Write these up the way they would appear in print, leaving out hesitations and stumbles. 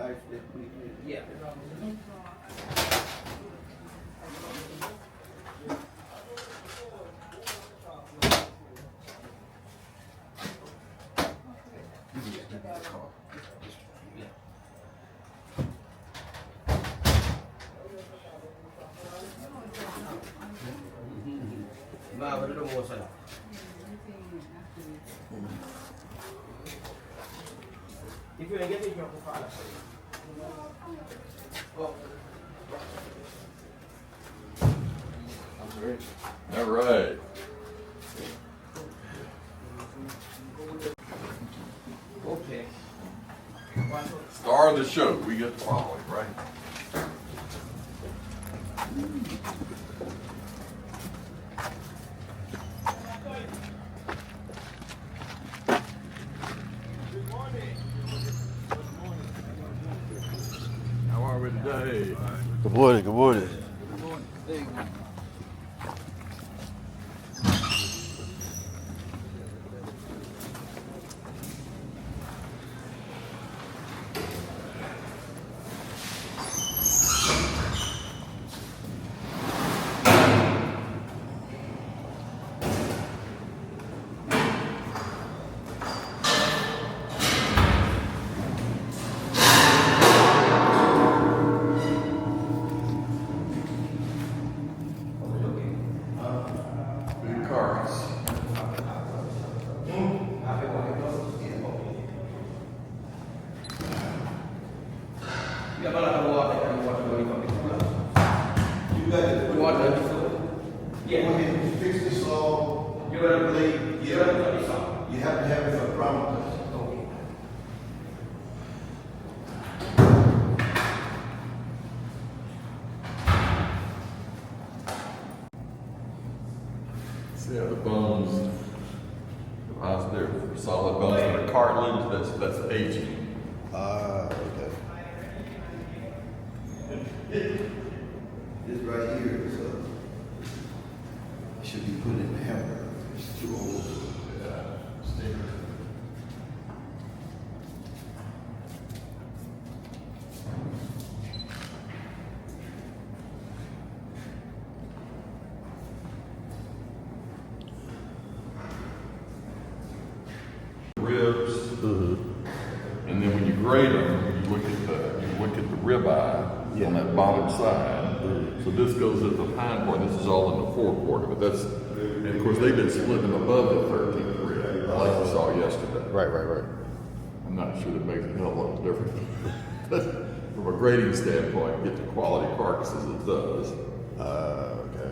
Yeah. Ma, belum mau salah. If you get it, you have to follow. All right. Okay. Star of the show. We get the following, right? How are we today? Good morning, good morning. Big cars. Ya malah keluar dari You got to keluar dari itu. yeah. When you fix the slow, You gotta believe, you gotta put this on. you have to have it for promise. Okay. See how the bones, they're solid bones, and the cartilage that's aging. Okay. This right here is it should be put in the hammer. It's too old. Stay. Ribs, and then when you grade them, you look at the rib eye on that bottom side. So this goes at the hind part. This is all in the forequarter, but that's, and of course they've been splitting above the 13th rib, like you saw yesterday. Right. I'm not sure that makes a hell of a lot of difference. But from a grading standpoint, get the quality carcasses, it does. Okay.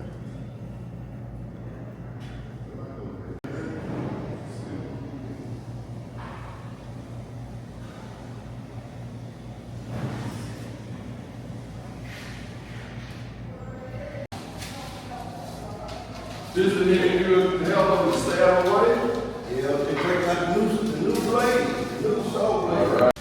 Just to need you to help them to stay out of the way. Yeah, they break like the new blade, the new saw blade. All right.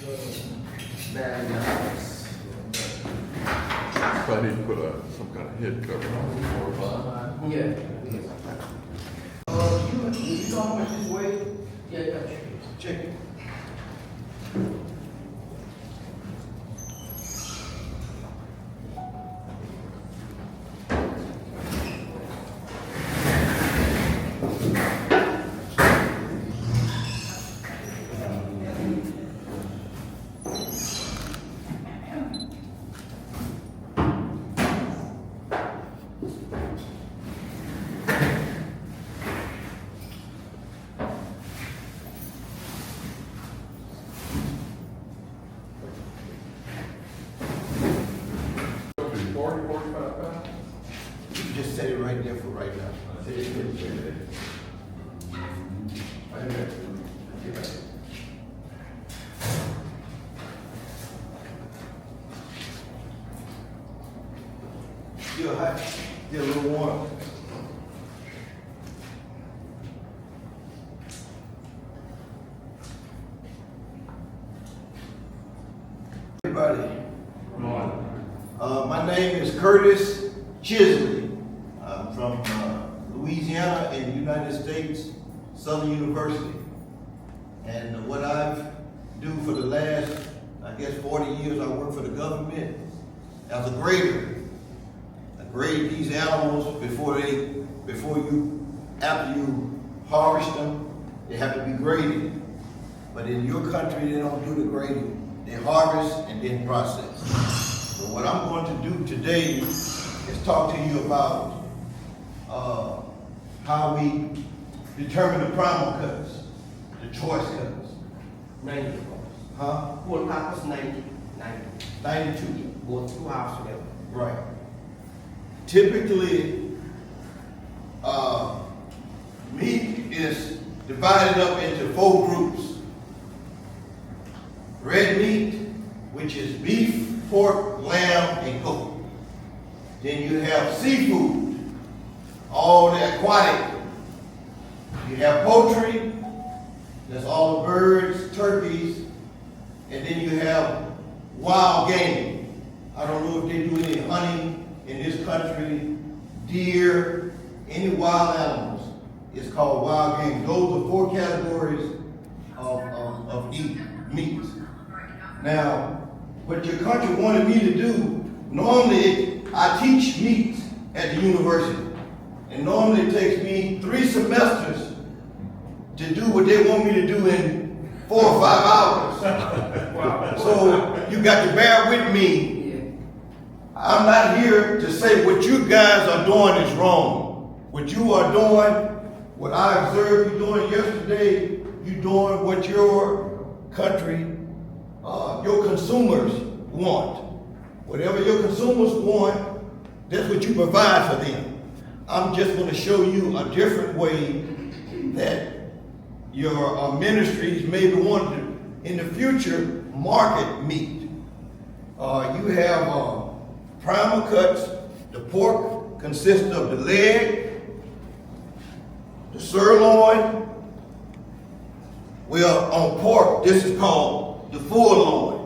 If I need to put some kind of head cover on it, Yeah. You know how much this weighs? Yeah, got you. Check it. Just set it right there for right now. Still hot, still a little warm. Everybody. My name is Curtis Chisley. I'm from Louisiana in the United States, Southern University. And what I've do for the last, I guess 40 years, I work for the government as a grader. I grade these animals after you harvest them, they have to be graded. But in your country, they don't do the grading. They harvest and then process. So what I'm going to do today is talk to you about how we determine the primal cuts, the choice cuts. 90. Huh? Whole half was 90. 92. Both two halves together. Right. Typically, meat is divided up into 4 groups. Red meat, which is beef, pork, lamb, and goat. Then you have seafood, all the aquatic. You have poultry, that's all the birds, turkeys, and then you have wild game. I don't know if they do any hunting in this country, deer, any wild animals. It's called wild game. Those are 4 categories of meat. Now, what your country wanted me to do, normally I teach meat at the university. And normally it takes me 3 semesters to do what they want me to do in 4 or 5 hours. Wow. So you got to bear with me. I'm not here to say what you guys are doing is wrong. What you are doing, what I observed you doing yesterday, you doing what your country, your consumers want. Whatever your consumers want, that's what you provide for them. I'm just going to show you a different way that your ministries maybe want to, in the future, market meat. You have primal cuts. The pork consists of the leg, the sirloin. Well, on pork, this is called the full loin.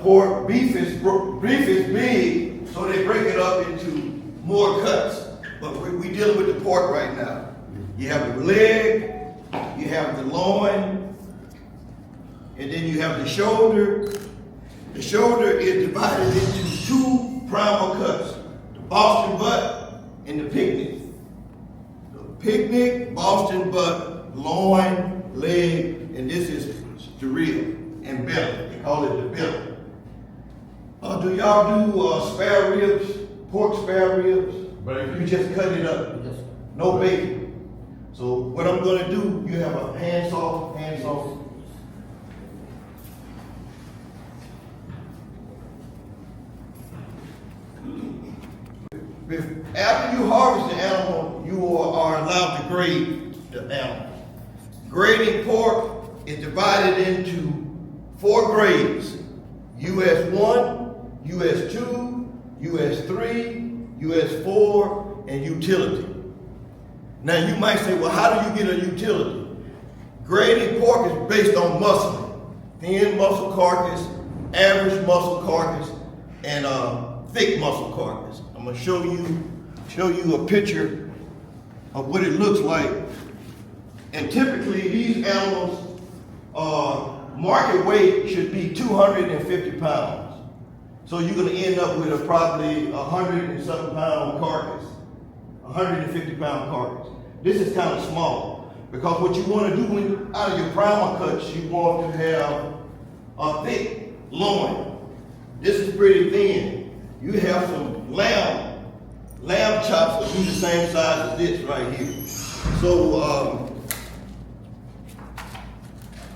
Pork, beef is big, so they break it up into more cuts. But we're dealing with the pork right now. You have the leg, you have the loin, and then you have the shoulder. The shoulder is divided into 2 primal cuts, the Boston butt and the picnic. The picnic, Boston butt, loin, leg, and this is the rib and belly. They call it the belly. Do y'all do spare ribs, pork spare ribs? Bacon. You just cut it up. No bacon. So what I'm going to do, you have a handsaw. After you harvest the animal, you are allowed to grade the animal. Grading pork is divided into 4 grades: US 1, US 2, US 3, US 4, and utility. Now you might say, well, how do you get a utility? Grading pork is based on muscle. thin muscle carcass, average muscle carcass, and thick muscle carcass. I'm gonna show you a picture of what it looks like. And typically these animals, market weight should be 250 pounds. So you're gonna end up with a probably 100 and something pound carcass, 150 pound carcass. This is kind of small because what you want to do when out of your primer cuts, you want to have a thick loin. This is pretty thin. You have some lamb chops that be the same size as this right here. So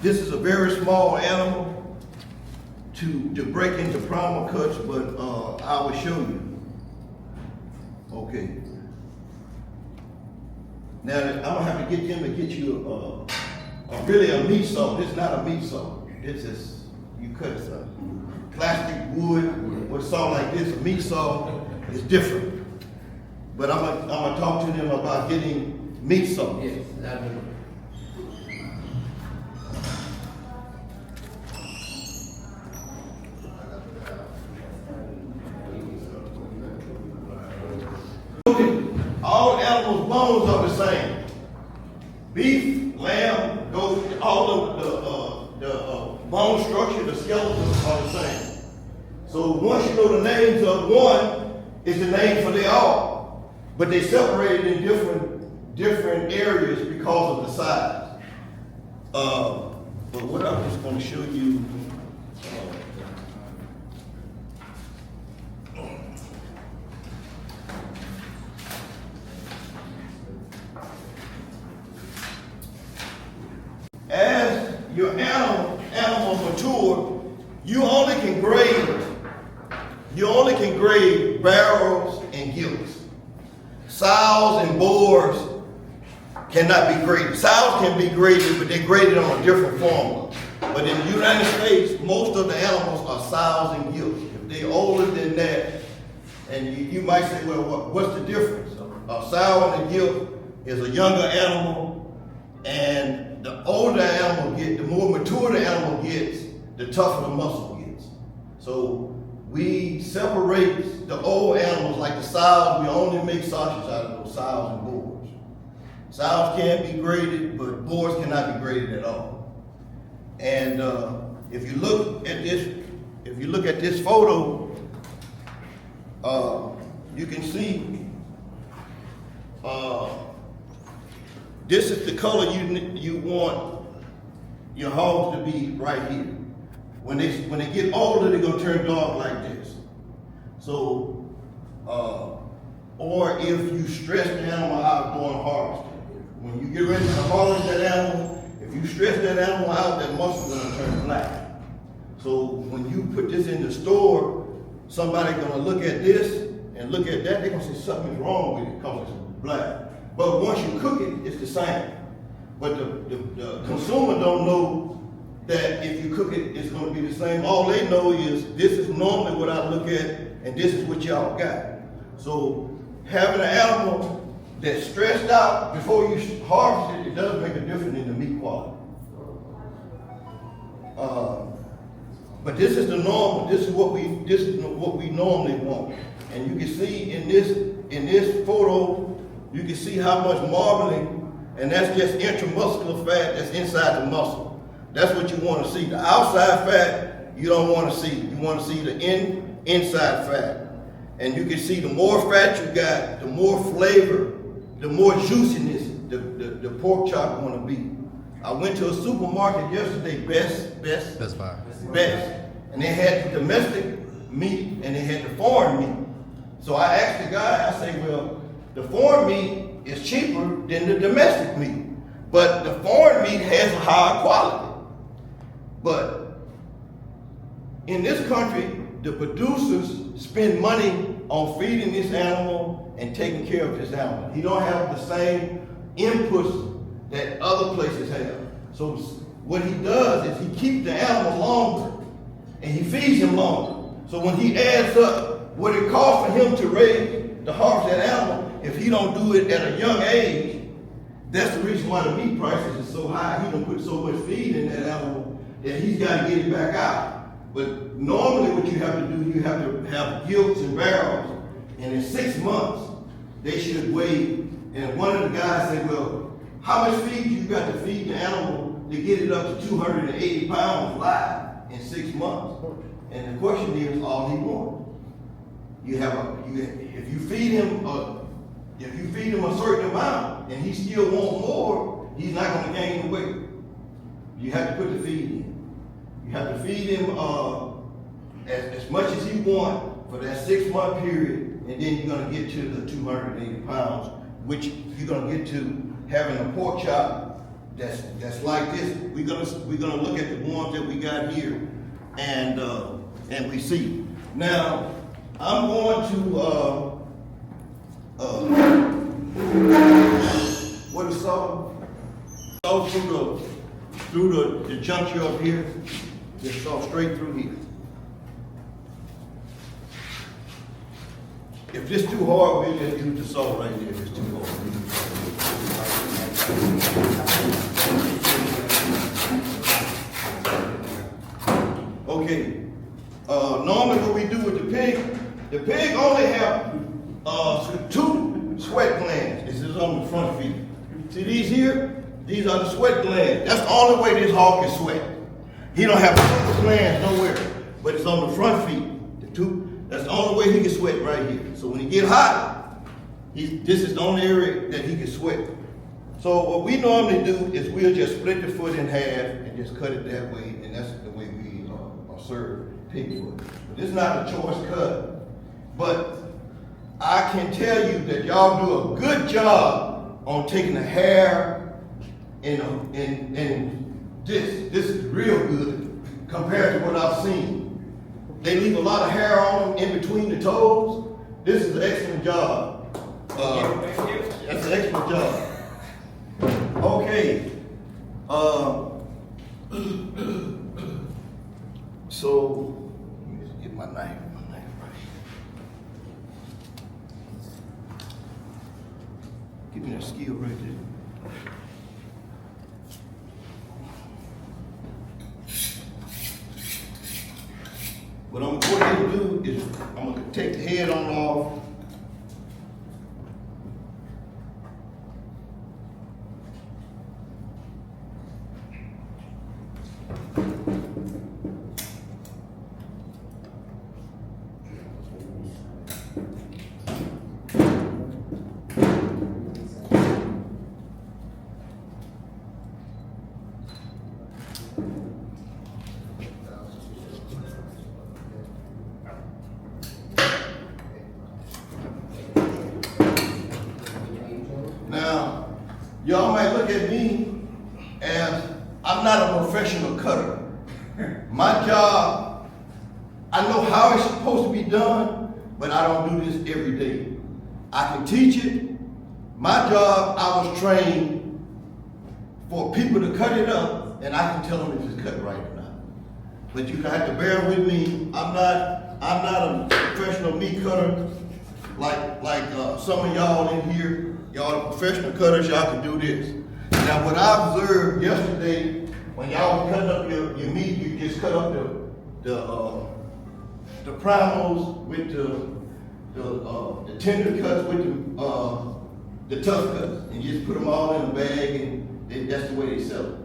this is a very small animal to break into primer cuts, but I will show you. Okay. Now I'm gonna have to get them to get you really a meat saw. This is not a meat saw. This is, you cut plastic wood with a saw like this. A meat saw is different. But I'm gonna talk to them about getting meat saws. Yes, that'd be good. All animals' bones are the same. Beef, lamb, goat, all of the bone structure, the skeletons are the same. So once you know the names of one, it's the name for they all. But they separated in different areas because of the size. But what I'm just going to show you. As your animal mature, you only can grade barrels and gills. Sows and boars cannot be graded. Sows can be graded, but they're graded on a different formula. But in the United States, most of the animals are sows and gills. If they're older than that, and you might say, well, what's the difference? A sow and a gill is a younger animal, and the older animal gets, the more mature the animal gets, the tougher the muscle gets. So we separate the old animals like the sows. We only make sausage out of those sows and boars. Sows can be graded, but boars cannot be graded at all. And if you look at this photo, you can see this is the color you want your hogs to be right here. When they get older, they're gonna turn dark like this. So, or if you stress the animal out during harvesting, when you get ready to harvest that animal, if you stress that animal out, that muscle is gonna turn black. So when you put this in the store, somebody's gonna look at this and look at that, they're gonna say something's wrong with it because it's black. But once you cook it, it's the same. But the consumer don't know that if you cook it, it's gonna be the same. All they know is this is normally what I look at, and this is what y'all got. So having an animal that's stressed out before you harvest it, it does make a difference in the meat quality. But this is the normal. This is what we normally want. And you can see in this photo, you can see how much marbling, and that's just intramuscular fat that's inside the muscle. That's what you want to see. The outside fat, you don't want to see. You want to see the inside fat. And you can see the more fat you got, the more flavor, the more juiciness the pork chop going to be. I went to a supermarket yesterday, Best Buy. And they had the domestic meat and they had the foreign meat. So I asked the guy, I say, well, the foreign meat is cheaper than the domestic meat, but the foreign meat has a higher quality. But in this country, the producers spend money on feeding this animal and taking care of this animal. He don't have the same inputs that other places have. So what he does is he keeps the animal longer and he feeds him longer. So when he adds up what it costs for him to harvest that animal, if he don't do it at a young age, that's the reason why the meat prices is so high. He don't put so much feed in that animal that he's gotta get it back out. But normally what you have to do, you have to have gilts and barrels, and in 6 months, they should weigh, and one of the guys said, well, how much feed you got to feed the animal to get it up to 280 pounds live in 6 months? And the question is, all he wants. If you feed him a certain amount and he still wants more, he's not gonna gain the weight. You have to put the feed in. You have to feed him as much as he wants for that 6 month period, and then you're gonna get to the 280 pounds, which you're gonna get to having a pork chop that's like this. We're gonna look at the ones that we got here, and we see. Now, I'm going to what is saw? Go through the juncture up here. Just saw straight through here. If this too hard, we'll just use the saw right there. If it's too hard. Okay. Normally what we do with the pig only have 2 sweat glands. This is on the front feet. See these here? These are the sweat glands. That's the only way this hog can sweat. He don't have sweat glands nowhere, but it's on the front feet. The 2, that's the only way he can sweat right here. So when he get hot, this is the only area that he can sweat. So what we normally do is we'll just split the foot in half and just cut it that way, and that's the way we serve pig foot. But this is not a choice cut. But I can tell you that y'all do a good job on taking the hair and this is real good compared to what I've seen. They leave a lot of hair on them in between the toes. This is an excellent job. That's an excellent job. Okay. So let me just get my knife right. Give me that skill right there. What I'm going to do is I'm going to take the head on off. Now, y'all might look at me as I'm not a professional cutter. My job, I know how it's supposed to be done, but I don't do this every day. I can teach it. My job, I was trained for people to cut it up, and I can tell them if it's cut right or not. But you have to bear with me. I'm not a professional meat cutter like some of y'all in here. Y'all are professional cutters, y'all can do this. Now what I observed yesterday, when y'all was cutting up your meat, you just cut up the primals with the tender cuts with the tough cuts, and just put them all in a bag, and that's the way they sell it.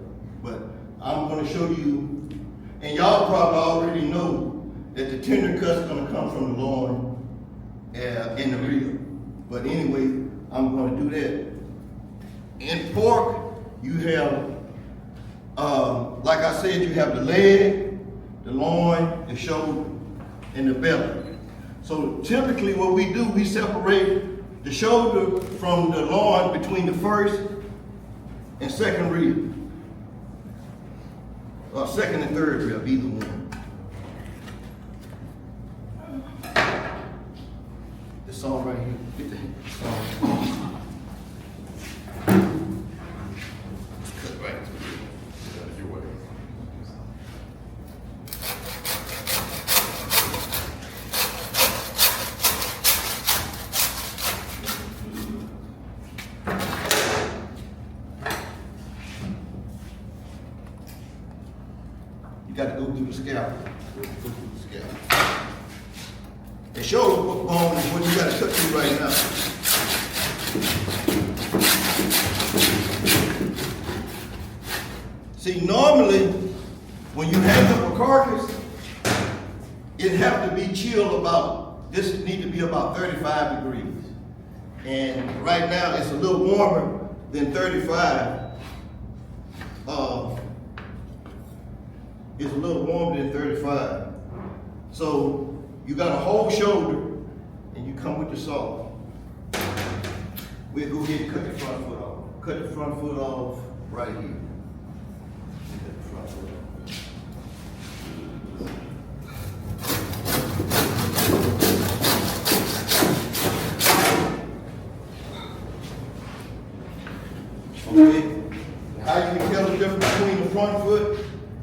But I'm gonna show you, and y'all probably already know that the tender cut's gonna come from the loin and the rib. But anyway, I'm going to do that. In pork, you have, like I said, you have the leg, the loin, the shoulder, and the belly. So typically what we do, we separate the shoulder from the loin between the first and second rib. Or second and third rib, either one. The saw right here. Get the saw. Cut right through your way. You got to go through the scalpel. Go through the scalpel. And shoulder bone is what you got to cut through right now. See, normally, when you hang up a carcass, it have to be chilled about, this need to be about 35 degrees. And right now, it's a little warmer than 35. It's a little warmer than 35. So you got a whole shoulder and you come with the saw. We'll go ahead and cut the front foot off. Cut the front foot off right here. Cut the front foot off. Okay. How you can tell the difference between the front foot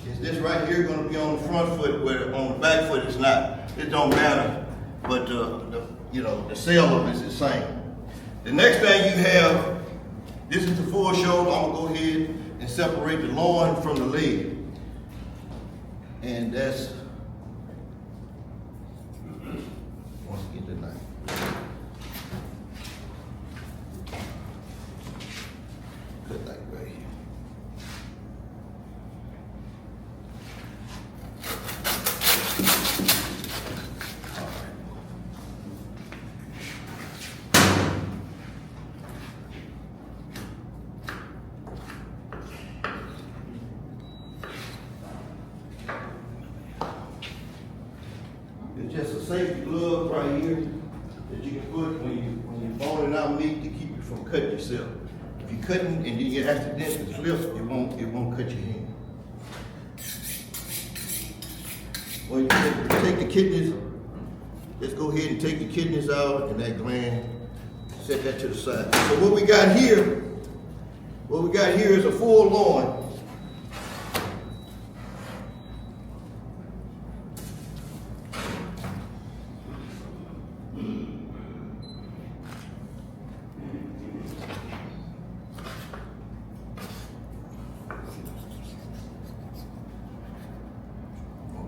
is this right here going to be on the front foot, where on the back foot it's not. It don't matter, but the sale of it is the same. The next thing you have, this is the full shoulder. I'm gonna go ahead and separate the loin from the leg, and that's once again the knife. Cut like right here. It's just a safety glove right here that you can put when you're boning out meat to keep you from cutting yourself. If you couldn't and then you accidentally slip, it won't cut your hand. Well, you take the kidneys. Let's go ahead and take the kidneys out and that gland. Set that to the side. So what we got here is a full loin.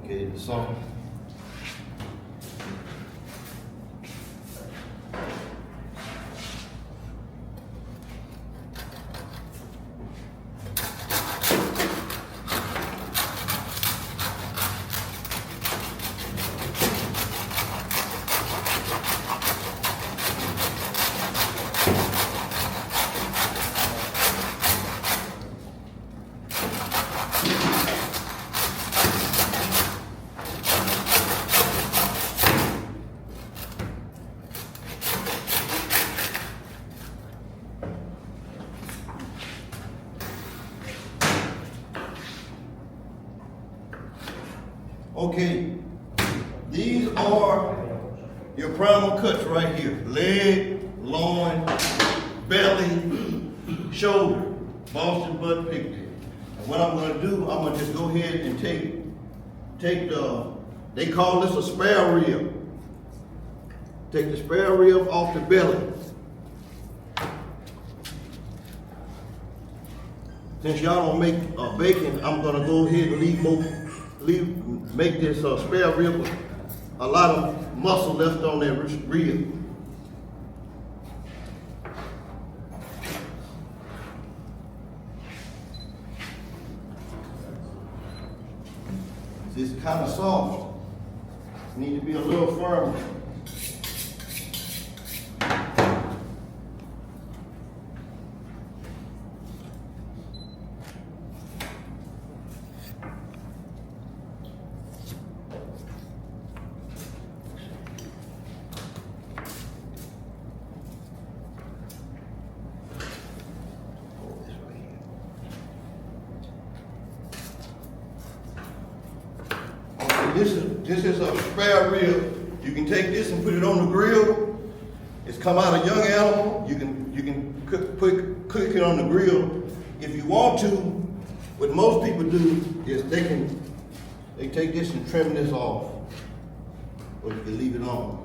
Okay, the song. Okay, these are your primal cuts right here. Leg, loin, belly, shoulder, Boston butt, pigtail. And what I'm gonna do, I'm gonna just go ahead and take the, they call this a spare rib. Take the spare rib off the belly. Since y'all don't make bacon, I'm gonna go ahead and make this spare rib a lot of muscle left on that rib. It's kind of soft. Need to be a little firmer. This is a spare rib. You can take this and put it on the grill. It's come out a young animal. You can cook it on the grill. If you want to, what most people do is they take this and trim this off, or you can leave it on.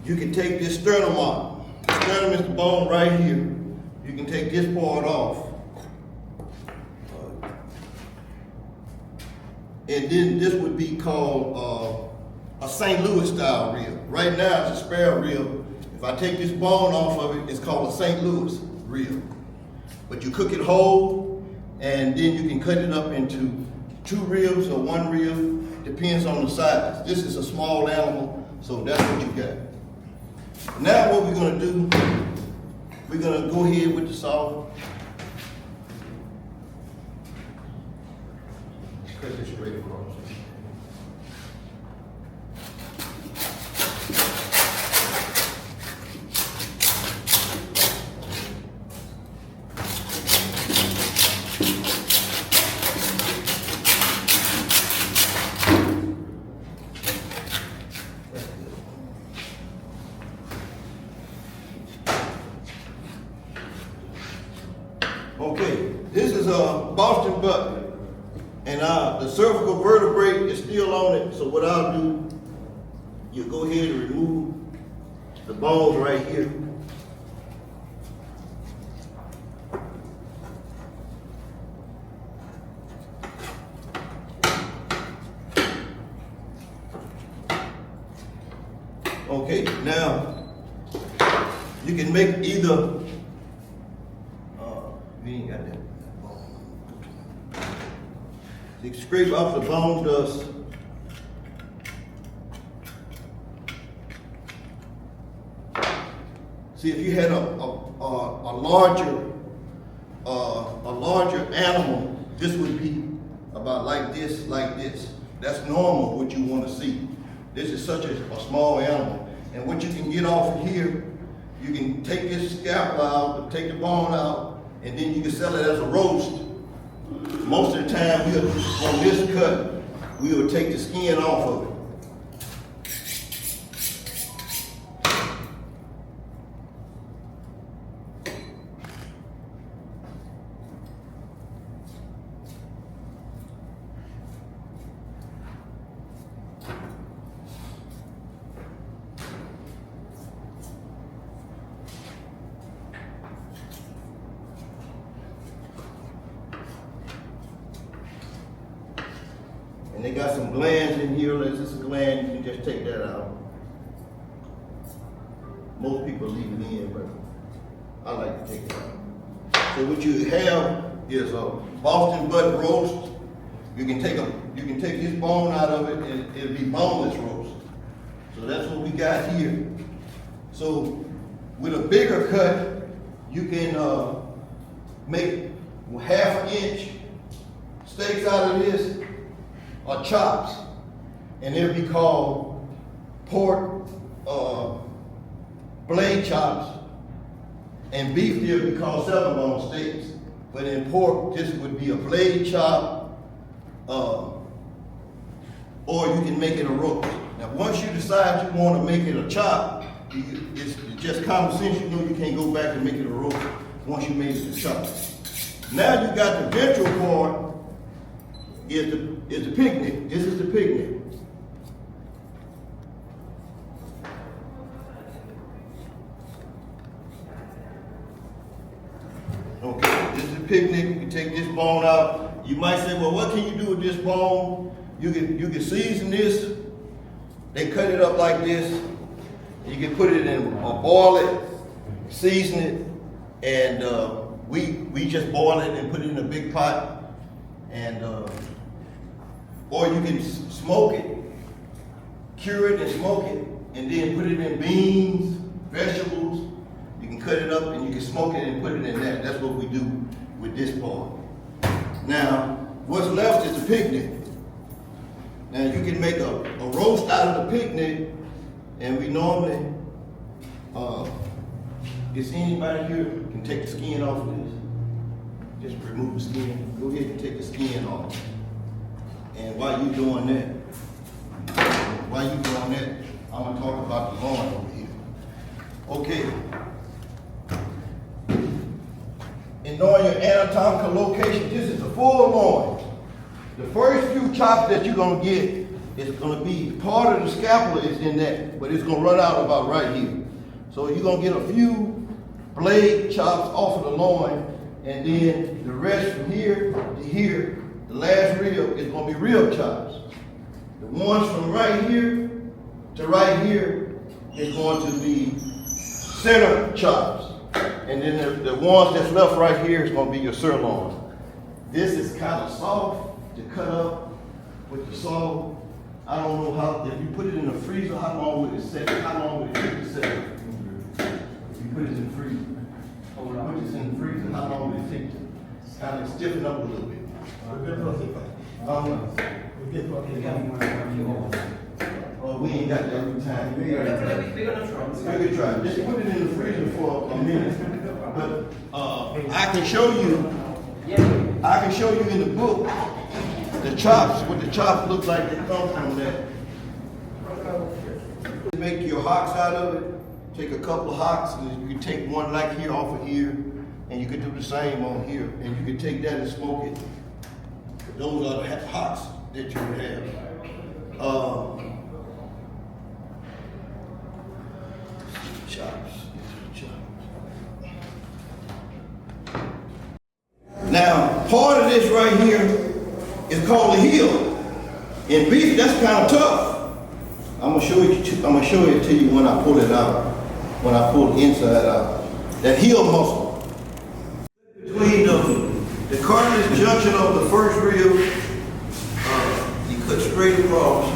You can take this sternum off. The sternum is the bone right here. You can take this part off. and then this would be called a St. Louis style rib. Right now it's a spare rib. If I take this bone off of it, it's called a St. Louis rib. But you cook it whole, and then you can cut it up into 2 ribs or 1 rib, depends on the size. This is a small animal, so that's what you got. Now what we're gonna do, we're gonna go ahead with the salt. Cut this straight across. Okay, this is a Boston butt, and the cervical vertebrae is still on it. So what I'll do, you go ahead and remove the bones right here. Okay, now you can make either. We ain't got that bone. You can scrape off the bone dust. See, if you had a larger animal, this would be about like this, like this. That's normal, what you want to see. This is such a small animal. And what you can get off of here, you can take this scalpel out, take the bone out, and then you can sell it as a roast. Most of the time, on this cut, we will take the skin off of it. And they got some glands in here. There's just a gland, you can just take that out. Most people leave it in, but I like to take it out. So what you have is a Boston butt roast. You can take this bone out of it, and it'll be boneless roast. So that's what we got here. So with a bigger cut, you can make 1/2 inch steaks out of this, or chops, and it'll be called pork blade chops, and beef will be called 7-bone steaks. But in pork, this would be a blade chop, or you can make it a roast. Now, once you decide you want to make it a chop, it's just common sense. You know you can't go back and make it a roast once you made it a chop. Now you got the ventral part. Is the picnic. This is the picnic. Okay, this is the picnic. You take this bone out. You might say, well, what can you do with this bone? You can season this. They cut it up like this. You can put it in or boil it, season it, and we just boil it and put it in a big pot, and or you can smoke it, cure it and smoke it, and then put it in beans, vegetables. You can cut it up and you can smoke it and put it in that. That's what we do with this part. Now, what's left is the picnic. Now you can make a roast out of the picnic, and we normally, is anybody here can take the skin off of this? Just remove the skin. Go ahead and take the skin off. And while you doing that, I'm gonna talk about the loin over here. Okay. And knowing your anatomical location, this is the full loin. The first few chops that you're gonna get is gonna be part of the scapula is in that, but it's gonna run out about right here. So you're gonna get a few blade chops off of the loin, and then the rest from here to here the last rib is gonna be rib chops. The ones from right here to right here is going to be center chops. And then the ones that's left right here is gonna be your sirloin. This is kind of soft to cut up with the salt. I don't know how, if you put it in the freezer, how long would it set? How long would it take to set? If you put it in the freezer. Put this in the freezer, how long would it take to kind of stiffen up a little bit? Oh, we ain't got that every time. We're gonna try. We can try. Just put it in the freezer for a minute. But I can show you in the book the chops, what the chops look like that come from that. Make your hocks out of it. Take a couple of hocks, and you can take one like here off of here, and you can do the same on here, and you can take that and smoke it. Those are the hocks that you would have. Chops. Now, part of this right here is called a heel. In beef, that's kind of tough. I'm gonna show it to you when I pull it out. When I pull the inside out. That heel muscle. Between the cartilage junction of the first rib, you cut straight across.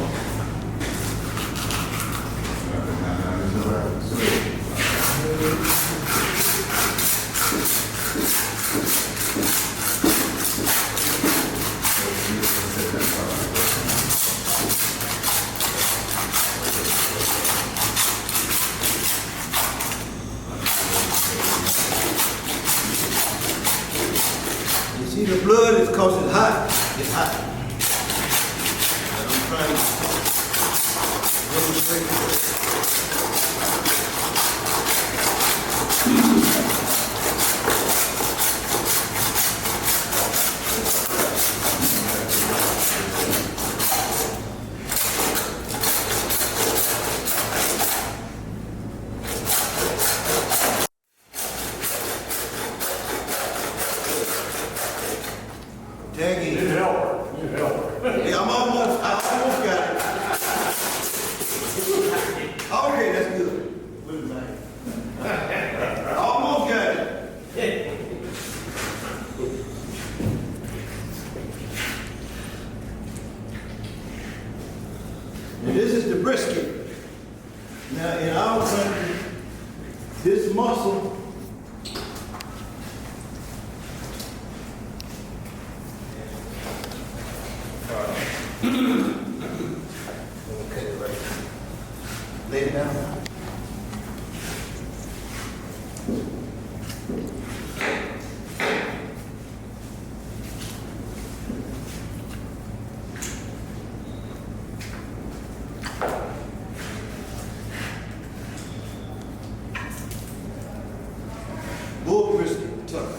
See the blood is cause it's hot. It's hot. And I'm trying to demonstrate this. Taggy. Yeah, I almost got it. Okay, that's good. I almost got it. And this is the brisket. Now, in our country, this muscle lay it down. Bull brisket, tough.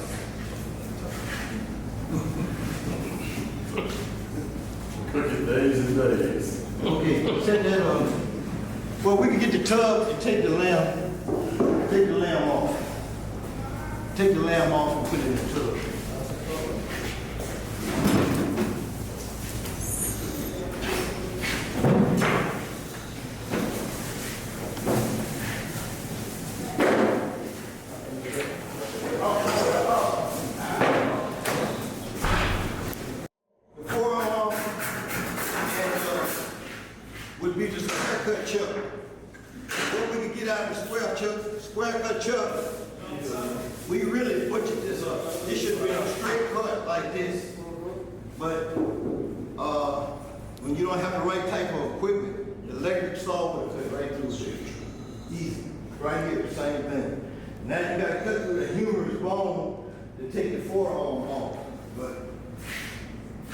Cooking days and days. Okay, set that on. Well, we can get the tub and take the lamb off. Take the lamb off and put it in the tub. Would be the square cut chuck. What we can get out of the square cut chuck, we really butchered this up. This should be a straight cut like this. But when you don't have the right type of equipment, the electric saw will cut right through it. Easy. Right here, the same thing. Now you gotta cut through the humerus bone to take the forearm off. But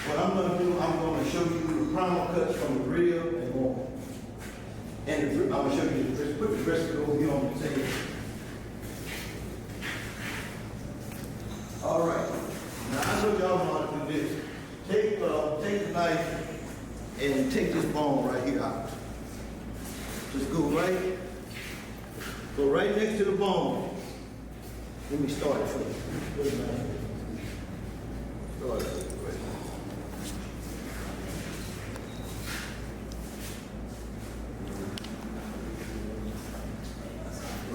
what I'm gonna do, I'm gonna show you the primal cuts from the rib and more. And I'm gonna show you the brisket. Put the brisket over here on the table. All right. Now I know y'all know how to do this. Take the knife and take this bone right here out. Just go right next to the bone. Let me start it for you. Start it.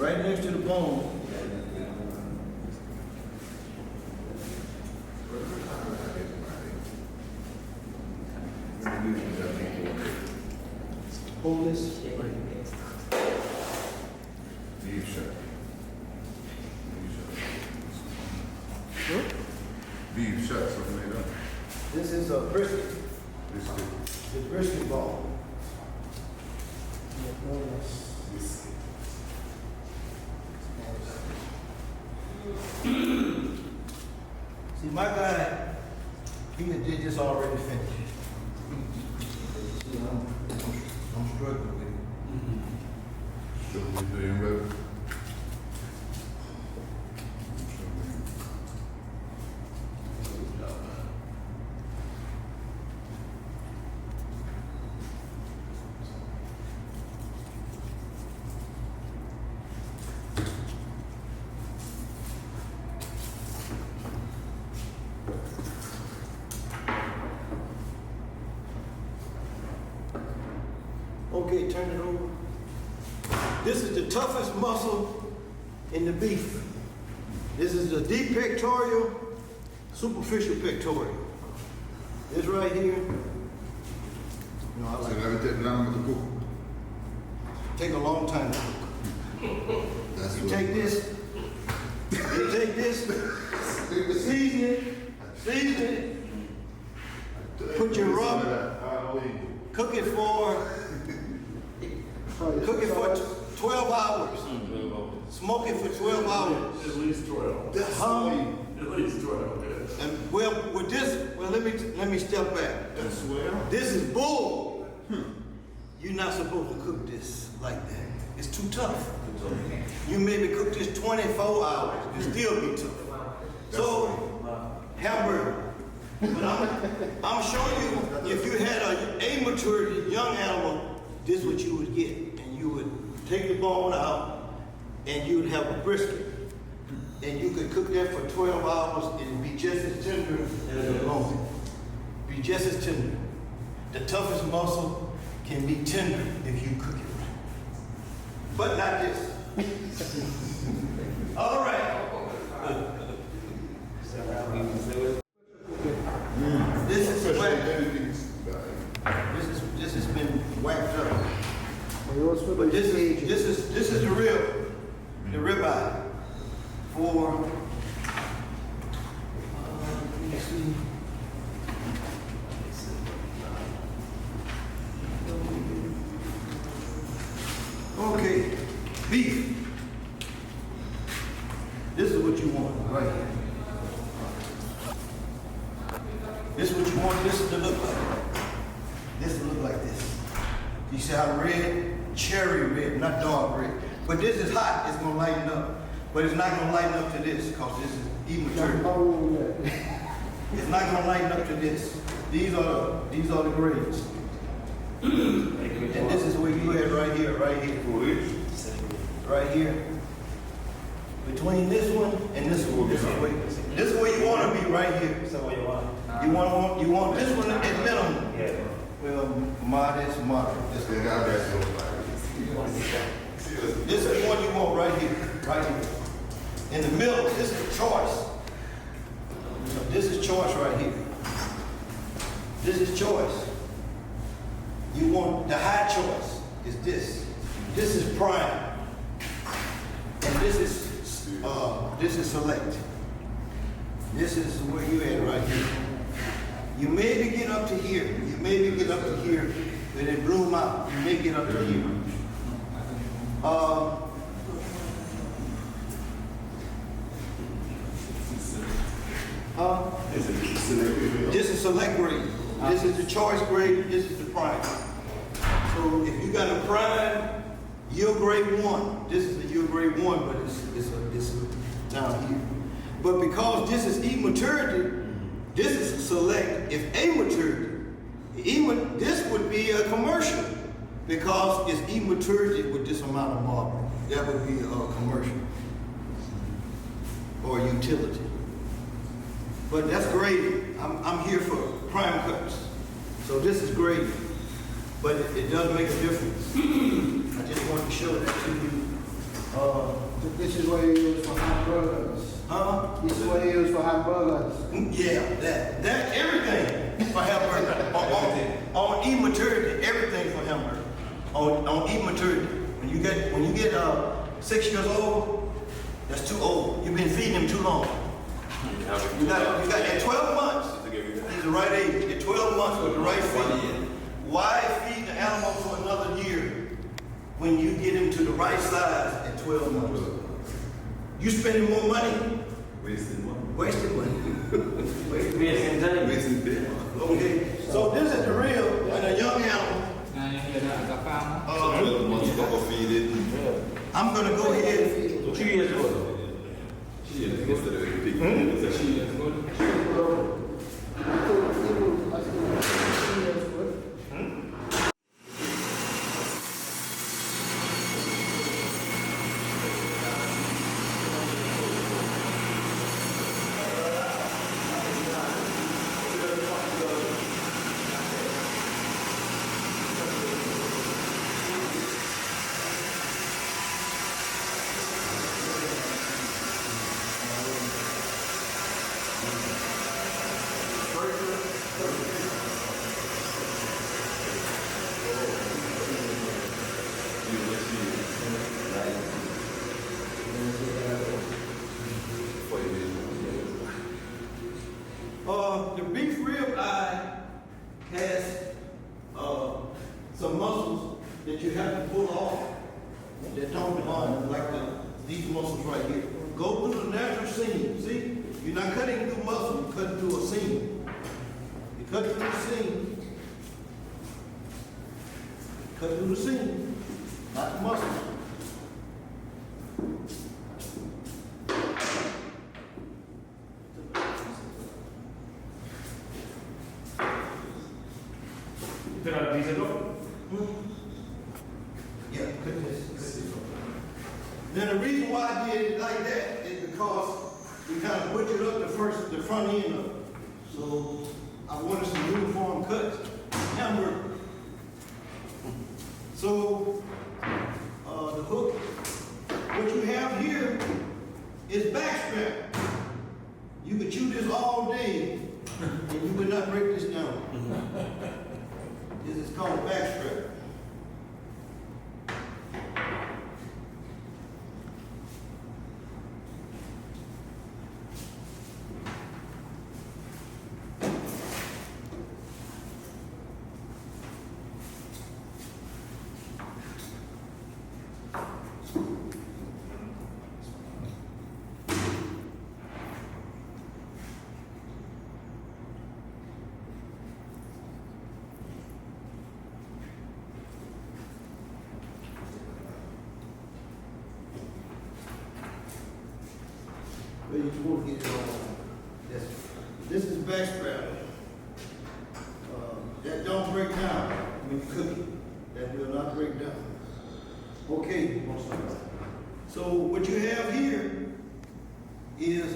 right next to the bone. Hold this. Beef shut. Beef shut, something like that. This is a brisket. This is The brisket ball. See, my guy, he did this already finished. See, I'm struggling with it. show me the better. Okay, turn it over. This is the toughest muscle in the beef. This is the deep pectoral, superficial pectoral. This right here. No, I So like it. never take none of the cook. Take a long time to cook. That's You take this, season it, put your rub, cook it for 12 hours. Smoke it for 12 hours. At least 12. Huh? At least 12, yes. And well, with this, well, let me step back. This is bull. You're not supposed to cook this like that. It's too tough. You maybe cook this 24 hours and still be tough. So, hamburger. But I'm showing you, if you had a mature young animal, this is what you would get. And you would take the bone out and you would have a brisket. And you could cook that for 12 hours and be just as tender as a loin. Be just as tender. The toughest muscle can be tender if you cook it right. But not this. All right. This is this has been whacked up. But this is the ribeye for let me see. Okay, beef. This is what you want right here. This is what you want this to look like. This will look like this. You see how red? Cherry red, not dark red. But this is hot, it's gonna lighten up. But it's not gonna lighten up to this, because this is immature. It's not gonna lighten up to this. These are the grades. And this is where you at right here. Right here. Between this one and this one. This is where you wanna be right here. You want this one at minimum. Yeah. Well, modest, moderate. This is the one you want right here. In the middle, this is choice. This is choice right here. This is choice. You want the high choice is this. This is prime. And this is select. This is where you at right here. You maybe get up to here. But it bloom out. You may get up to here. This is select grade. This is the choice grade. This is the prime. So if you got a prime, you're grade 1. This is a you're grade 1, but it's down here. But because this is immaturity, this is a select. If immaturity, this would be a commercial because it's immaturity with this amount of marble. That would be a commercial or utility. But that's graded. I'm here for prime cuts. So this is graded. But it does make a difference. I just want to show that to you. This is what you use for hamburgers. Huh? This is what you use for hamburgers. Yeah, that everything for hamburger. on e-maturity, everything for hamburger. On e-maturity. When you get 6 years old, that's too old. You've been feeding him too long. You got at 12 months. He's the right age. At 12 months with the right feed. Why feed the animal for another year when you get him to the right size at 12 months? You spending more money. Wasting money. Wasting time. Okay, so this is the real and a young animal. I'm gonna go ahead. 2 years old. The beef rib eye has some muscles that you have to pull off that don't belong, like these muscles right here. Go through the natural seam. See, you're not cutting through muscle, you're cutting through a seam. You cut through the seam. Cut through the seam, not the muscle. Yeah, cut this. Now the reason why I did it like that is because we kind of butchered up the front end of it. So I wanted some uniform cuts. Hamburger. So the hook, what you have here is backstrap. You could chew this all day and you would not break this down. This is called backstrap. Where you supposed to get it on? This is backstrap. That don't break down when you cook it. That will not break down. Okay. So what you have here is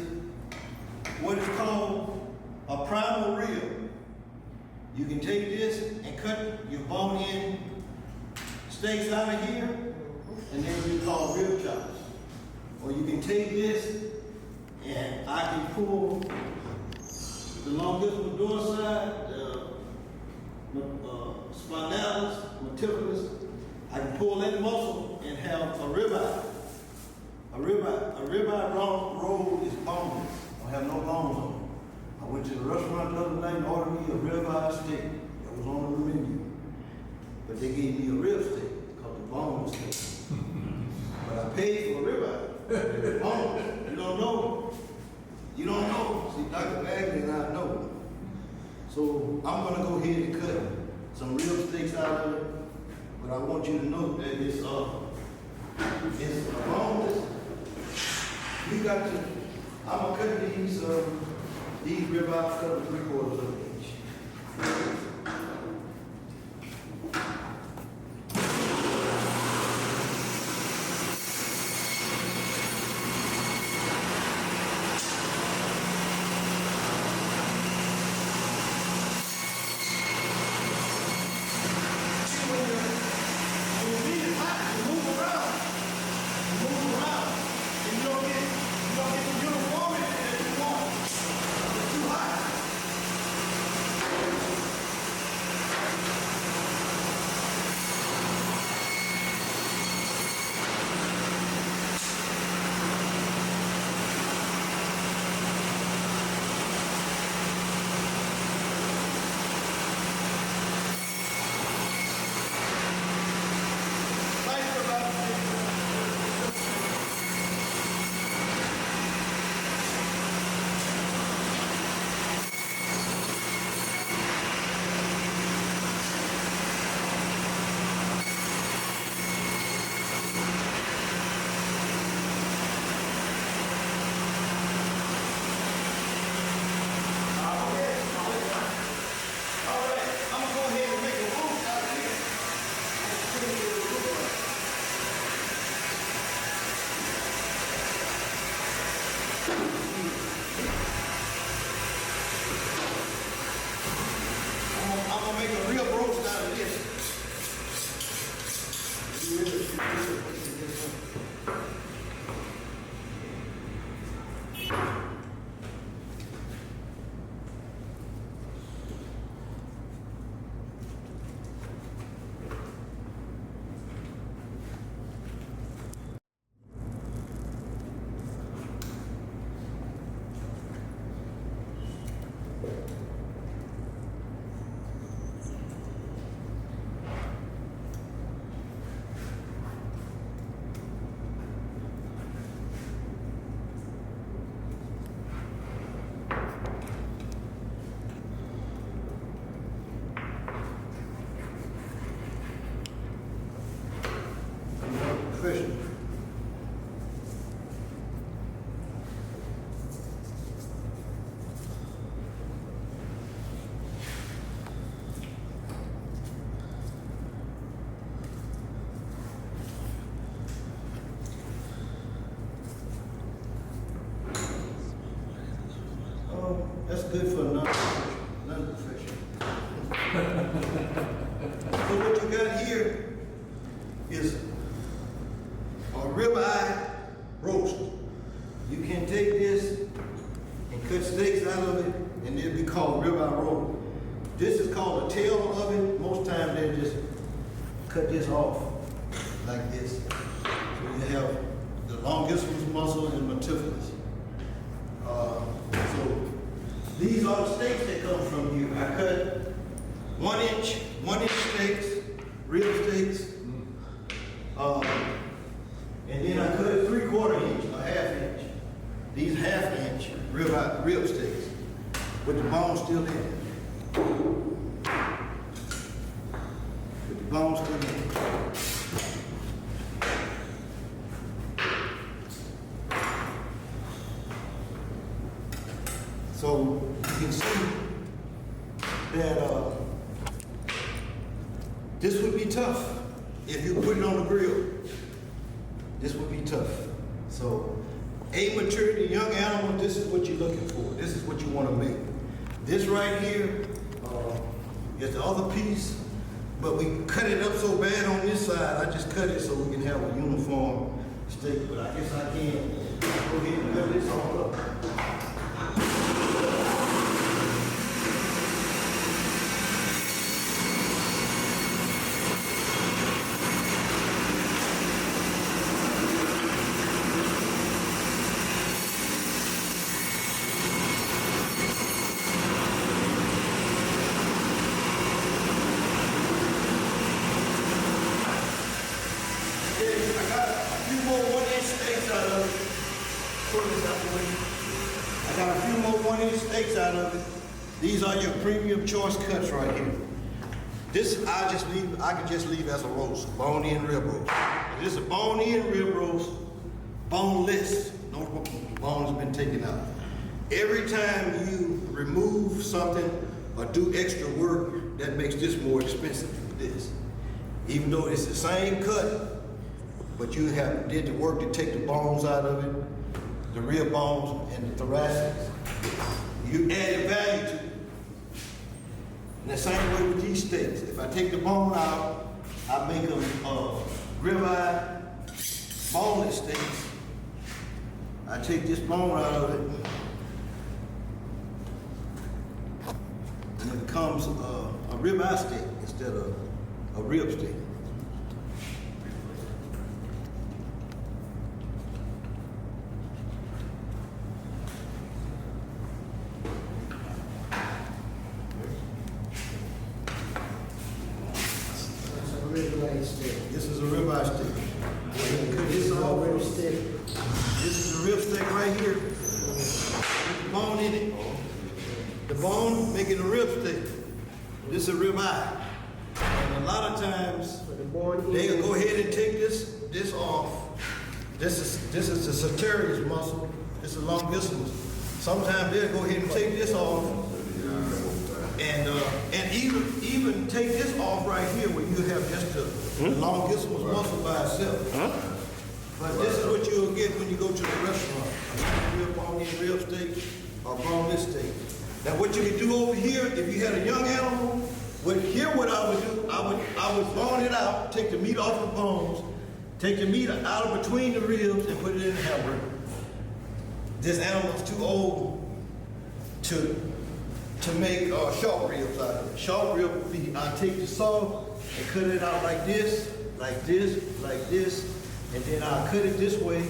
what is called a primal rib. You can take this and cut your bone-in steaks out of here, and then we call rib chops. Or you can take this and I can pull the longissimus side, spinalis, multifidus. I can pull that muscle and have a ribeye. A ribeye roll is boneless. I have no bones on it. I went to the restaurant the other night and ordered me a ribeye steak. That was on the menu. But they gave me a rib steak called the boneless steak. But I paid for a ribeye. Boneless. You don't know. You don't know. See, Dr. Bagley and I know. So I'm gonna go ahead and cut some rib steaks out of it. But I want you to know that it's boneless. You got to, I'm gonna cut these ribeyes cut 3/4 of an inch. When you move around, Professional. That's good for non-professional. So what you got here is a ribeye roast. You can take this and cut steaks out of it, and it'll be called ribeye roast. This is called a tail of it. Most times they just cut this off like this. So you have the longissimus muscle and multifidus. So these are the steaks that come from here. I cut 1 inch steaks, real steaks. And then I cut it 3/4 inch or 1/2 inch. These 1/2 inch rib steaks with the bone still in it. With the bone still in it. So you can see that this would be tough if you put it on the grill. This would be tough. So, a maturity young animal, this is what you're looking for. This is what you want to make. This right here is the other piece, but we cut it up so bad on this side, I just cut it so we can have a uniform steak. But I guess I can go ahead and cut this all up. Out of it. These are your premium choice cuts right here. This I can just leave as a roast, bone-in rib roast. This is a bone-in rib roast, boneless. No bone has been taken out. Every time you remove something or do extra work, that makes this more expensive than this. Even though it's the same cut, but you have did the work to take the bones out of it, the rib bones and the thoracics. You added value to it. And the same way with these steaks. If I take the bone out, I make them ribeye, boneless steaks. I take this bone out of it, and it becomes a ribeye steak instead of a rib steak. This is a ribeye steak. Cut this off. This is a rib steak right here. With the bone in it. The bone making a rib steak. This is a ribeye. And a lot of times they'll go ahead and take this off. This is the sartorius muscle. This is longissimus. Sometimes they'll go ahead and take this off. And even take this off right here where you have just the longissimus muscle by itself. But this is what you'll get when you go to the restaurant. Real bone-in rib steak or boneless steak. Now what you can do over here, if you had a young animal, what I would do, I would bone it out, take the meat off the bones, Take the meat out of between the ribs and put it in the hamburger. This animal's too old to make short ribs out of it. Short rib would be, I take the saw and cut it out like this, like this, like this, and then I'll cut it this way,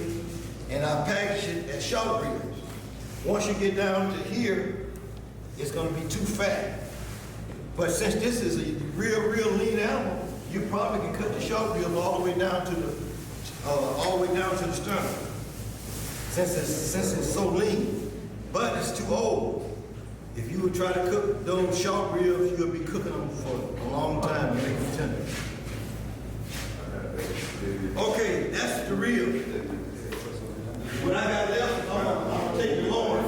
and I'll package it as short ribs. Once you get down to here, it's gonna be too fat. But since this is a real lean animal, you probably can cut the short ribs all the way down to the sternum. Since it's so lean, but it's too old. If you would try to cook those short ribs, you'll be cooking them for a long time to make them tender. Okay, that's the rib. What I got left, I'm gonna take the loin.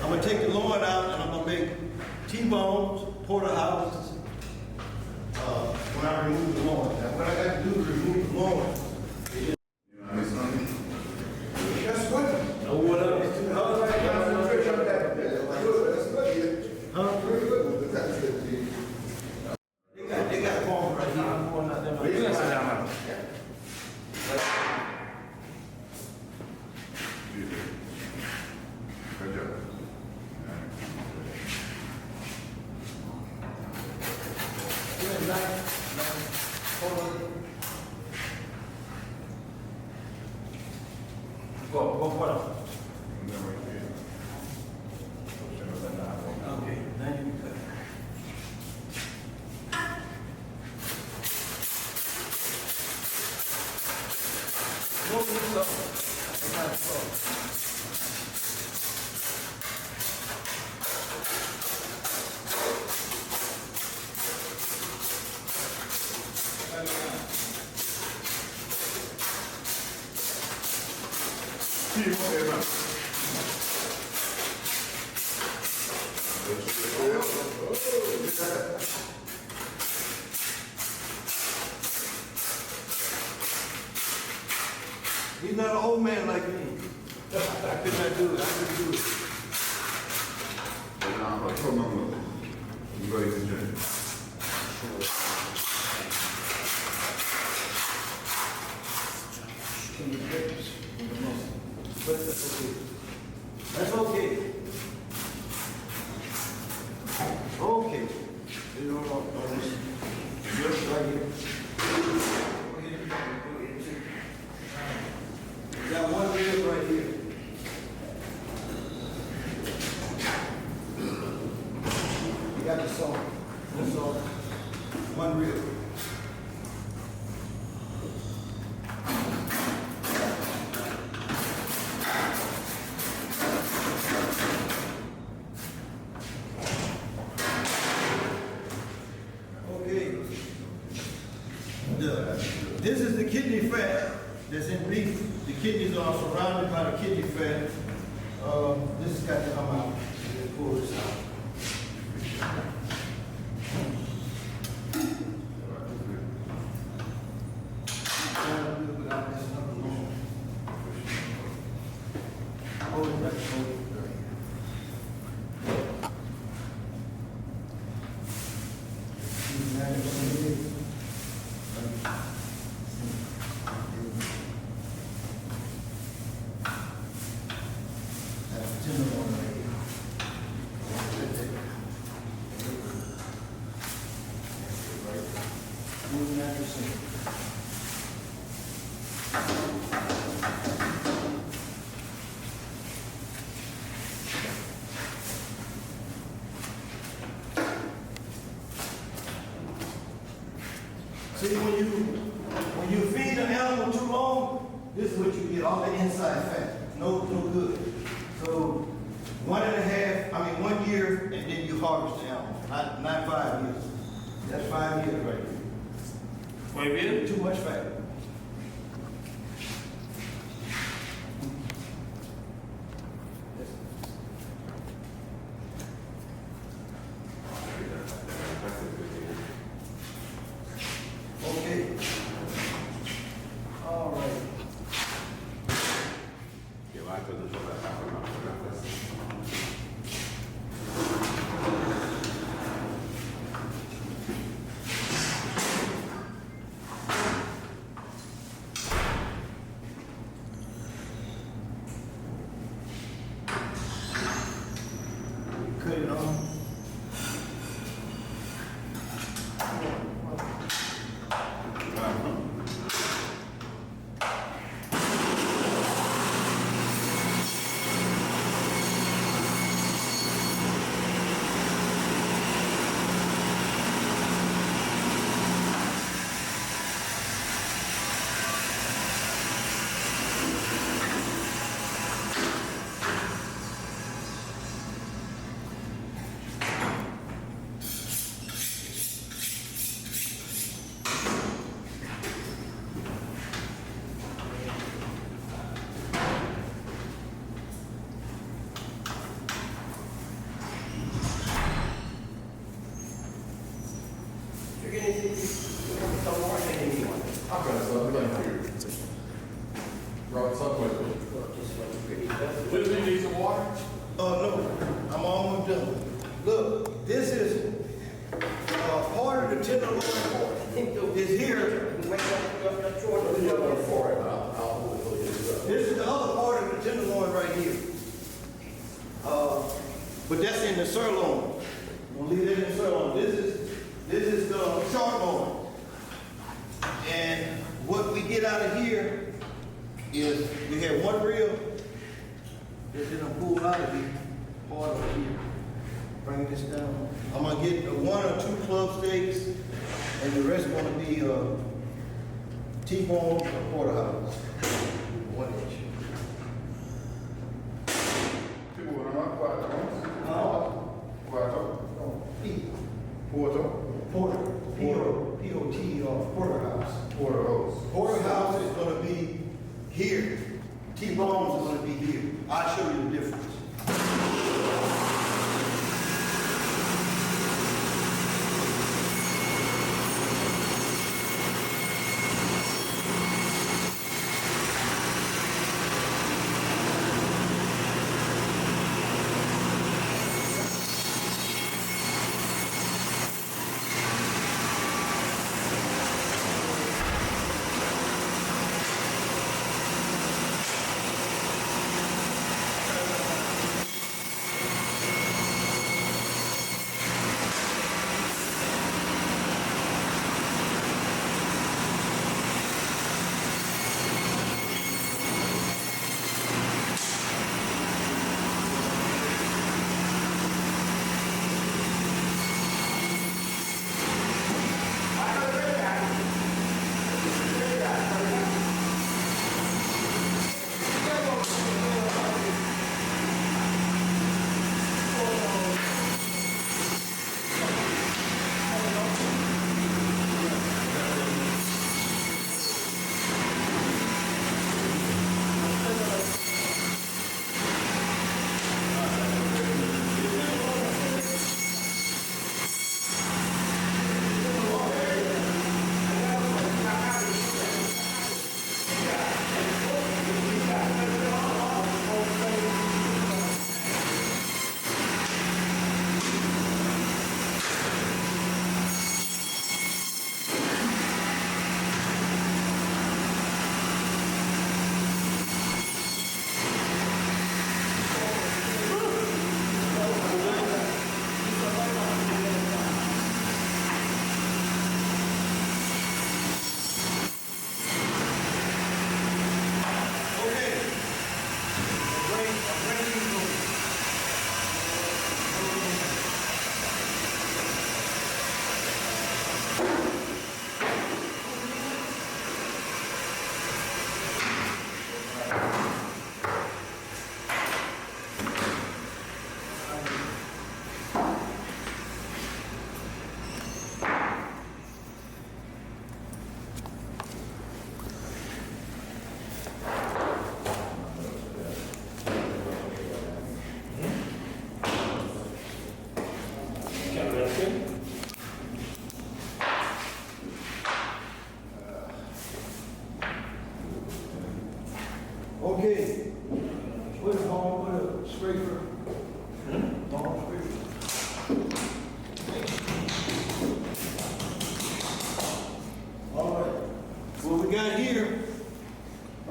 I'm gonna take the loin out and I'm gonna make T-bones, porterhouses, when I remove the loin. Now, what I got to do to remove the loin. That's good. No, what up? They got bone right here. I'm going out there. Good job. Okay, now you cut. Roll this up. That's not salt. He's not an old man like me. I could not do it. I couldn't do it. But that's okay. That's okay. Okay. You know what? Just right here. Go ahead. Got one rib right here. You got the salt. That's all. One rib. Okay. This is the kidney fat that's in beef. The kidneys are surrounded by the kidney fat. This has got to come out. Let's pull this out. Trying to do it without messing up the bone. Hold it back, hold it. That's the tender one right here. Moving that to center. See, when you feed an animal too long, this is what you get, all the inside fat. No good. So 1 year, and then you harvest the animal. Not 5 years. That's 5 years right there. Wait, really? Too much fat. Okay. All right. the tenderloin is here. This is the other part of the tenderloin right here. But that's in the sirloin. We'll leave that in the sirloin. This is the short loin. And what we get out of here is we have one rib that's gonna pull out of here, part of here. Bring this down. I'm gonna get one or two club steaks, and the rest gonna be T-bone or porterhouse. 1 inch. Tipo, nada más cuatro. Cuatro. P. Porto. Porter. P-O-T or porterhouse. Porterhouse. Porterhouse is gonna be here. T-bones is gonna be here. I'll show you the difference. Okay. Put a bone, put a scraper. Bone scraper. All right. What we got here, I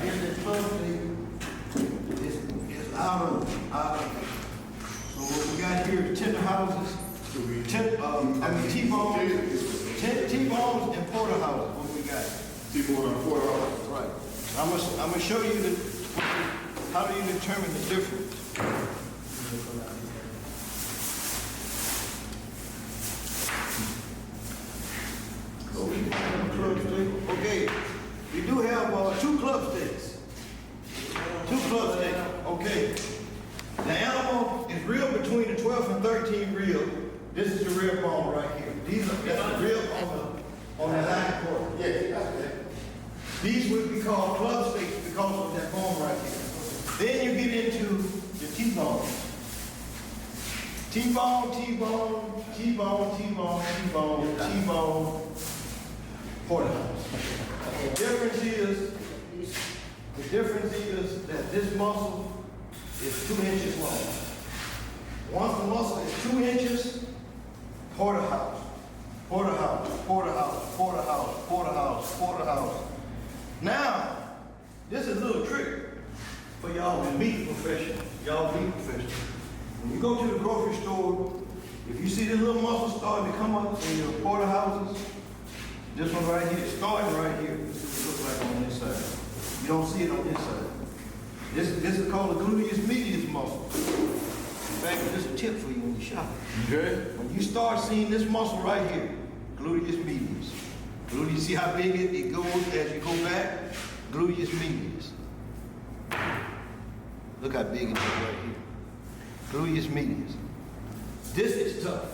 guess this thing is out of. So what we got here is tender houses, T-bones, T-bones and porterhouses. What we got? T-bone and porterhouse. Right. I'm gonna show you how do you determine the difference. Okay, we do have two club sticks. Two club sticks. Okay. The animal is rib between the 12th and 13th rib. This is the rib bone right here. That's the rib on the hind quarter. Yes. These would be called club steaks because of that bone right here. Then you get into the T-bone. T-bone, T-bone, T-bone, T-bone, T-bone, T-bone, porterhouse. The difference is that this muscle is 2 inches long. Once the muscle is 2 inches, porterhouse, porterhouse, porterhouse, porterhouse, porterhouse, porterhouse. Now, this is a little trick for y'all in meat profession. Y'all meat profession. When you go to the grocery store, if you see the little muscles starting to come up in your porterhouses, this one right here, starting right here, this is what it looks like on this side. You don't see it on this side. This is called the gluteus medius muscle. In fact, this is a tip for you when you shop. Okay. When you start seeing this muscle right here, gluteus medius. Gluteus, see how big it goes as you go back? Gluteus medius. Look how big it is right here. Gluteus medius. This is tough.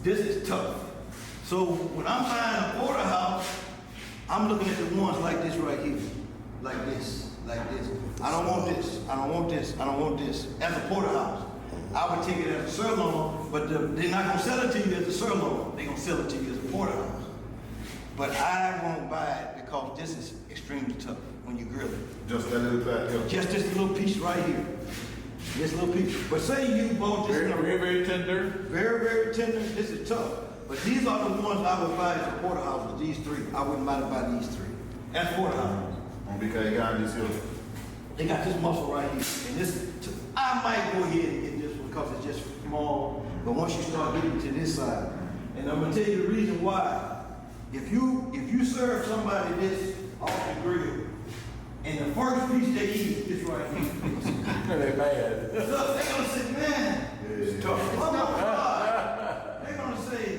This is tough. So when I'm buying a porterhouse, I'm looking at the ones like this right here. Like this, like this. I don't want this, I don't want this, I don't want this. As a porterhouse. I would take it as a sirloin, but they're not gonna sell it to you as a sirloin. They're gonna sell it to you as a porterhouse. But I won't buy it because this is extremely tough when you grill it. Just a little bit here. Just this little piece right here. This little piece. But say you bought this Very tender. very, very tender. This is tough. But these are the ones I would buy as a porterhouse, these three. I wouldn't mind to buy these three. As porterhouse. Because you got this here. They got this muscle right here. And this, I might go ahead and get this one because it's just small. But once you start getting to this side, and I'm gonna tell you the reason why. If you serve somebody this off the grill, and the first piece they eat is this right here. They're bad. Look, they're gonna say, man, It's oh my God. They're gonna say,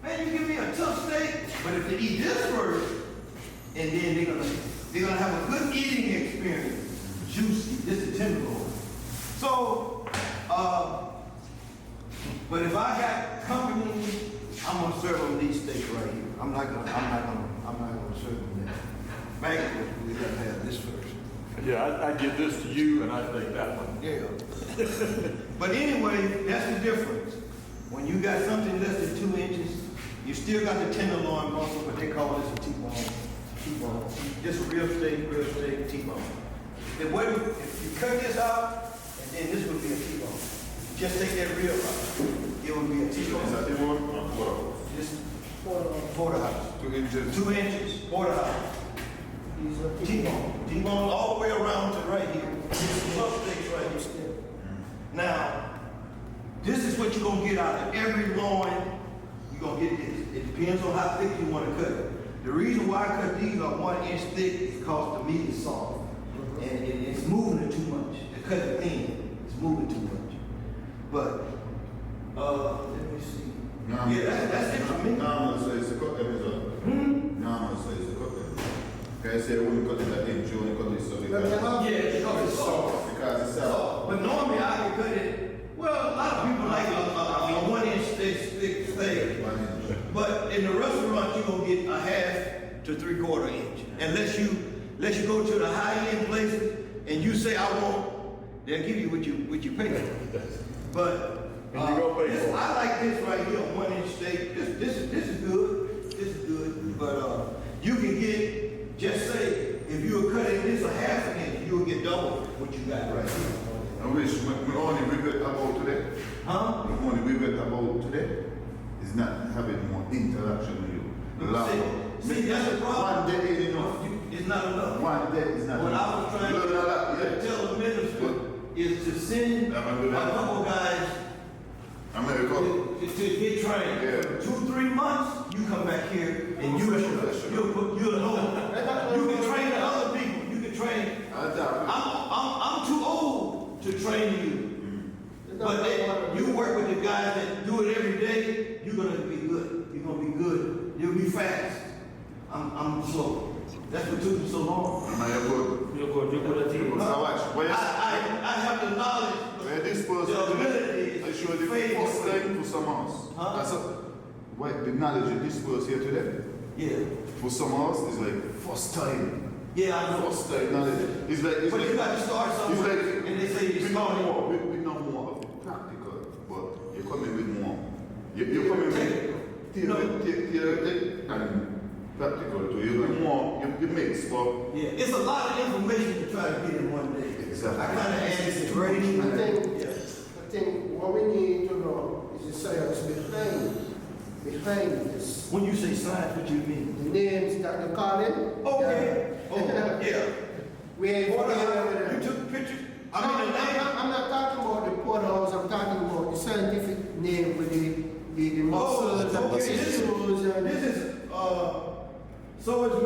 man, you give me a tough steak. But if they eat this first, and then they're gonna have a good eating experience. Juicy, this is tenderloin. So, but if I got company, I'm gonna serve them these steaks right here. I'm not gonna serve them that. Back, we gotta have this first. Yeah, I give this to you and I take that one. Yeah. But anyway, that's the difference. When you got something less than 2 inches, you still got the tenderloin muscle, but they call this a T-bone. T-bone. This is real steak, T-bone. If you cut this out, and then this would be a T-bone. Just take that rib out. It would be a Is T-bone. that the one? What? This porterhouse. 2 inches. 2 inches, porterhouse. T-bone. T-bone all the way around to right here. This is love steaks right here. Now, this is what you're gonna get out of every loin. You're gonna get this. It depends on how thick you want to cut it. The reason why I cut these are 1 inch thick is because the meat is soft. And it's moving it too much. To cut it thin, it's moving too much. But, let me see. Yeah, that's it for me. No, I'm gonna say it's a cut episode. No, I'm gonna say it's a cut episode. Okay, I say when you cut it that inch, you only cut it so because Yeah, because it's soft. because it's soft. But normally I can cut it, well, a lot of people like a 1 inch thick steak. 1 inch. But in the restaurant, you're gonna get a 1/2 to 3/4 inch. Unless you go to the high-end places and you say, I want, they'll give you what you pay for. But And you go pay this, for it. I like this right here, 1 inch steak. This is good. This is good. But you can get, just say, if you were cutting this a 1/2 inch, you would get double what you got right here. And which we only regret about today. Huh? The only regret about today is not having more interaction with you. See, that's the problem. 1 day ain't enough. It's not enough. 1 day is not What I enough. was trying You learn a lot, to yeah. tell the minister is to send a I'm gonna do that. couple guys America. to get trained. Yeah. 2-3 months, you come back here and you'll know. You can train the other people. You can train. I'm too old to train you. But you work with the guys that do it every day. You're gonna be good. You're gonna be good. You'll be fast. I'm slow. That's what took me so long. Am I good? You're good at it. Now watch. Where I have the knowledge. where this person The ability I show the fade first away. time for someone else. Huh? That's why the knowledge of this person here today. Yeah. For someone else is like first time. Yeah, I know. First time knowledge. It's like But you got to start it's somewhere. like And they say you we know start. more. We know more of the practical, but you're coming with more. You're coming with theoretic and practical too. You're more. You mix, but Yeah, it's a lot of information to try to get in one day. Exactly. I kind of added some grading. I think, Yeah. I think what we need to know is the signs behind this. When you say signs, what you mean? The names that they're calling. Okay. Oh, yeah. We ain't You took pictures? I mean, the name? I'm not talking about the porthouse, I'm talking about the scientific name with the muscles and the okay. tissues and. This is, so is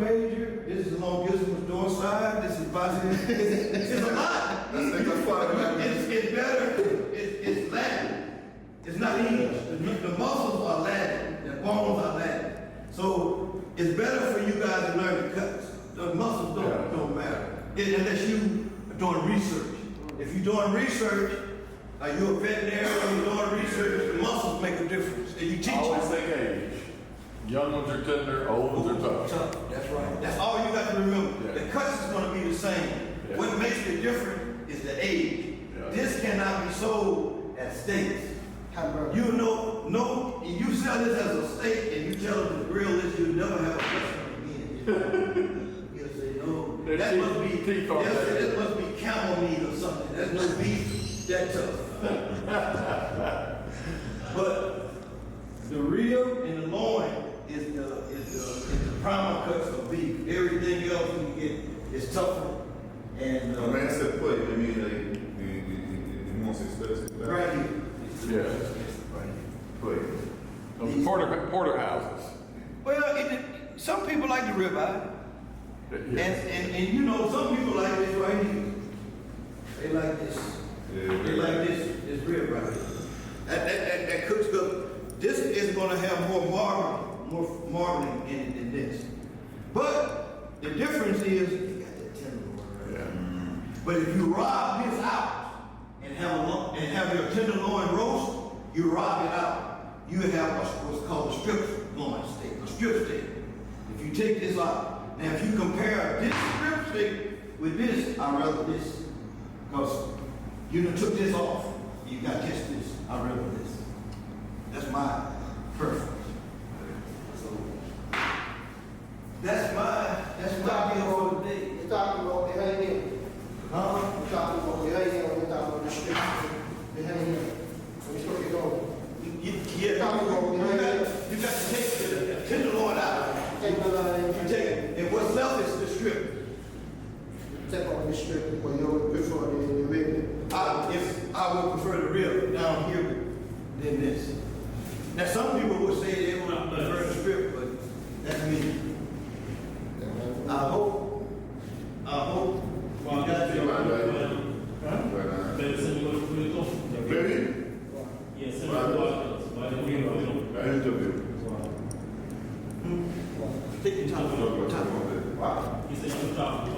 major, this is longissimus dorsal, this is biceps, it's a lot. That's like a five. It's better, it's Latin, it's not English. The muscles are Latin, the bones are Latin. So it's better for you guys to learn the cuts. The muscles don't matter, unless you are doing research. If you're doing research, you're a veterinarian, you're doing research, the muscles make a difference, and you teach I always them. think age. Young ones are tender, old ones are tough. Tough, that's right. That's all you got to remember. Yeah. The cuts is gonna be the same. Yeah. What makes it different is the age. Yeah. This cannot be sold at steaks. Hamburger. You know, you sell this as a steak and you tell them to grill this, you'll never have a customer again. You'll say, no, There's that must be, teeth on that. that must be camel meat or something. There's no beef that tough. But the rib and the loin is the primal cuts of beef. Everything else you get is tougher. And When I said plate, I mean like the most expensive. right here. Yeah. Plate. Those porterhouses. Well, some people like the ribeye, Yes. and you know some people like this right here. They like this. Yeah. They like this rib right here. That cooks good. This is going to have more marbling in it than this. But the difference is you got that tenderloin right here. But if you rob this out and have your tenderloin roast, you rob it out. You have what's called a strip loin steak, a strip steak. If you take this out, now if you compare this strip steak with this, I'd rather this. Because you done took this off, you got just this. I'd rather this. That's my preference. So that's my deal for the day. You're talking about behind him. Huh? You're talking about behind him, we're talking about the strip behind him. Which way you going? You got to take the tenderloin out. Take the line, You take it, and what's left is the strip. take off the strip, but you would prefer the rib. I would prefer the rib down here than this. Now, some people would say they would prefer the strip, but that's me. I hope you guys feel Very? Yes, I interview. Take your time. He said, I'm talking